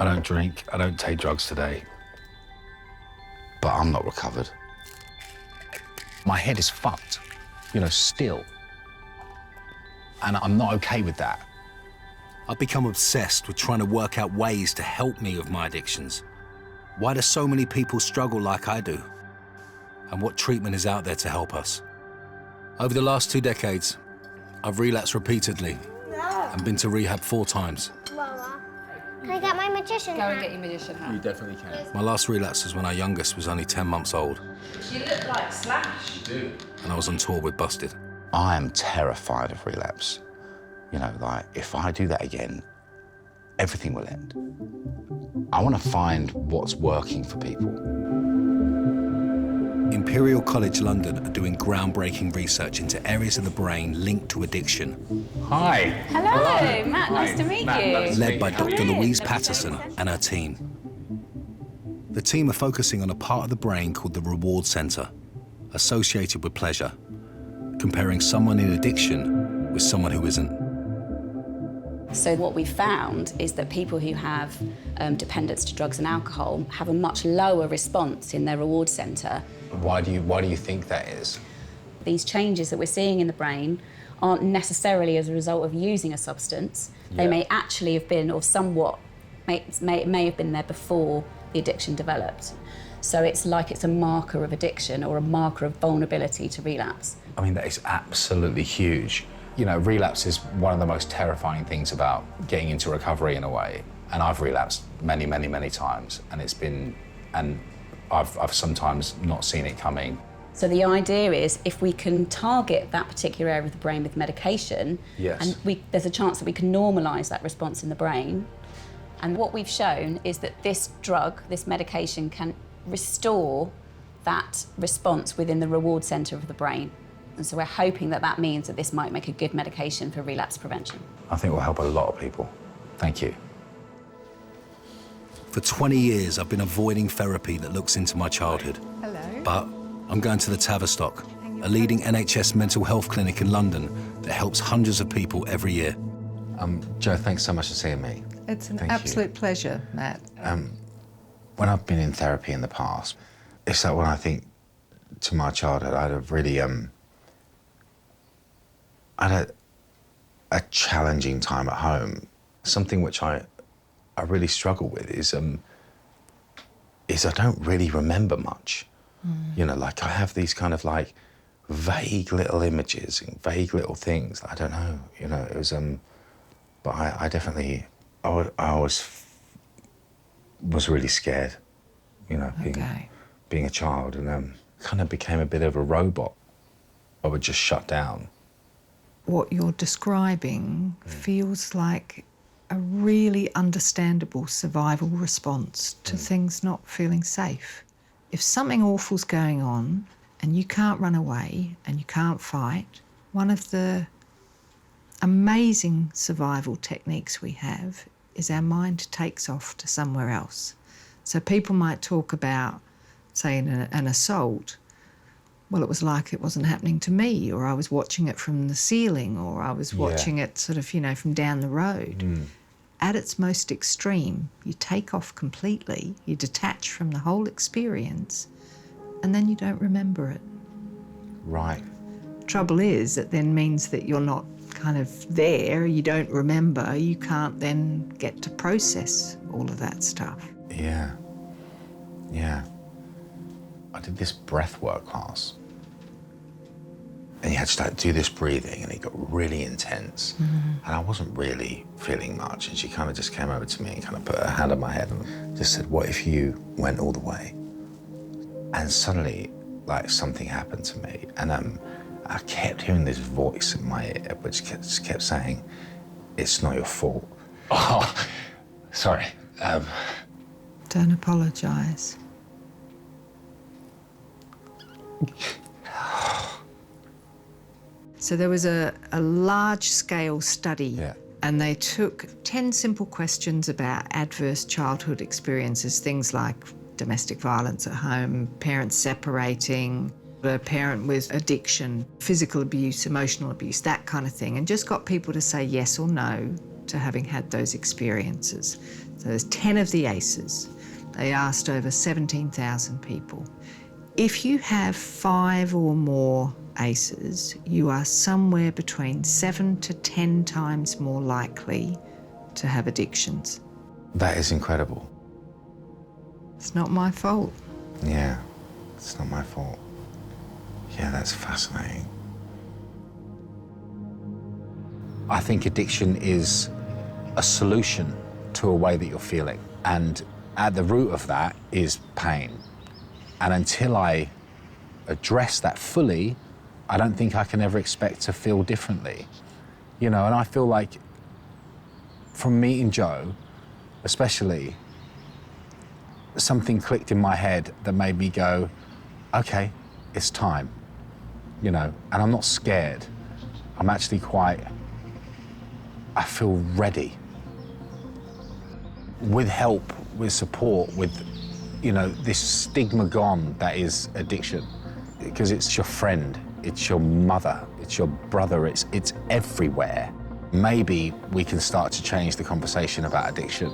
I don't drink, I don't take drugs today. But I'm not recovered. My head is fucked, you know, still. And I'm not okay with that. I've become obsessed with trying to work out ways to help me with my addictions. Why do so many people struggle like I do? And what treatment is out there to help us? Over the last 2 decades, I've relapsed repeatedly and been to rehab 4 times. Mama, can I get my magician hat? Go and get your magician hat. You definitely can. My last relapse was when our youngest was only 10 months old. You look like Slash. You do. And I was on tour with Busted. I am terrified of relapse. You know, like, if I do that again, everything will end. I want to find what's working for people. Imperial College London are doing groundbreaking research into areas of the brain linked to addiction. Hi. Hello, Matt. Nice to meet you. Led by Dr. Louise Patterson and her team. The team are focusing on a part of the brain called the reward center, associated with pleasure, comparing someone in addiction with someone who isn't. So what we found is that people who have dependence to drugs and alcohol have a much lower response in their reward center. Why do you think that is? These changes that we're seeing in the brain aren't necessarily as a result of using a substance. They may actually have been, or somewhat, may have been there before the addiction developed. So it's like it's a marker of addiction or a marker of vulnerability to relapse. I mean, that is absolutely huge. You know, relapse is one of the most terrifying things about getting into recovery in a way. And I've relapsed many, many, many times. And it's been, and I've sometimes not seen it coming. So the idea is if we can target that particular area of the brain with medication, Yes. and there's a chance that we can normalise that response in the brain. And what we've shown is that this drug, this medication, can restore that response within the reward centre of the brain. And so we're hoping that that means that this might make a good medication for relapse prevention. I think it will help a lot of people. Thank you. For 20 years, I've been avoiding therapy that looks into my childhood. Hello. But I'm going to the Tavistock, a leading NHS mental health clinic in London that helps hundreds of people every year. Joe, thanks so much for seeing me. It's an Thank you. absolute pleasure, Matt. When I've been in therapy in the past, it's like when I think to my childhood, I had a really, I had a challenging time at home. Something which I really struggle with is I don't really remember much. You know, like I have these kind of like vague little images and vague little things. I don't know, you know, it was, but I definitely, I always was really scared, you know, being a child, and kind of became a bit of a robot. I would just shut down. What you're describing feels like a really understandable survival response to things not feeling safe. If something awful's going on and you can't run away and you can't fight, one of the amazing survival techniques we have is our mind takes off to somewhere else. So people might talk about, say, an assault. Well, it was like it wasn't happening to me, or I was watching it from the ceiling, or I was watching it sort of, you know, from down the road. At its most extreme, you take off completely, you detach from the whole experience, and then you don't remember it. Right. Trouble is, it then means that you're not kind of there, you don't remember, you can't then get to process all of that stuff. Yeah. Yeah. I did this breathwork class. And you had to do this breathing, and it got really intense. And I wasn't really feeling much. And she kind of just came over to me and kind of put her hand on my head and just said, "What if you went all the way?" And suddenly, like, something happened to me. And I kept hearing this voice in my ear, which kept saying, "It's not your fault." Oh, sorry. Don't apologise. So there was a large-scale study, and they took 10 simple questions about adverse childhood experiences, things like domestic violence at home, parents separating, a parent with addiction, physical abuse, emotional abuse, that kind of thing, and just got people to say yes or no to having had those experiences. So there's 10 of the ACEs. They asked over 17,000 people. If you have 5 or more ACEs, you are somewhere between 7 to 10 times more likely to have addictions. That is incredible. It's not my fault. Yeah, it's not my fault. Yeah, that's fascinating. I think addiction is a solution to a way that you're feeling. And at the root of that is pain. And until I address that fully, I don't think I can ever expect to feel differently. You know, and I feel like from meeting Joe, especially, something clicked in my head that made me go, okay, it's time, you know, and I'm not scared. I'm actually I feel ready. With help, with support, with, you know, this stigma gone that is addiction, because it's your friend, it's your mother, it's your brother, it's everywhere. Maybe we can start to change the conversation about addiction.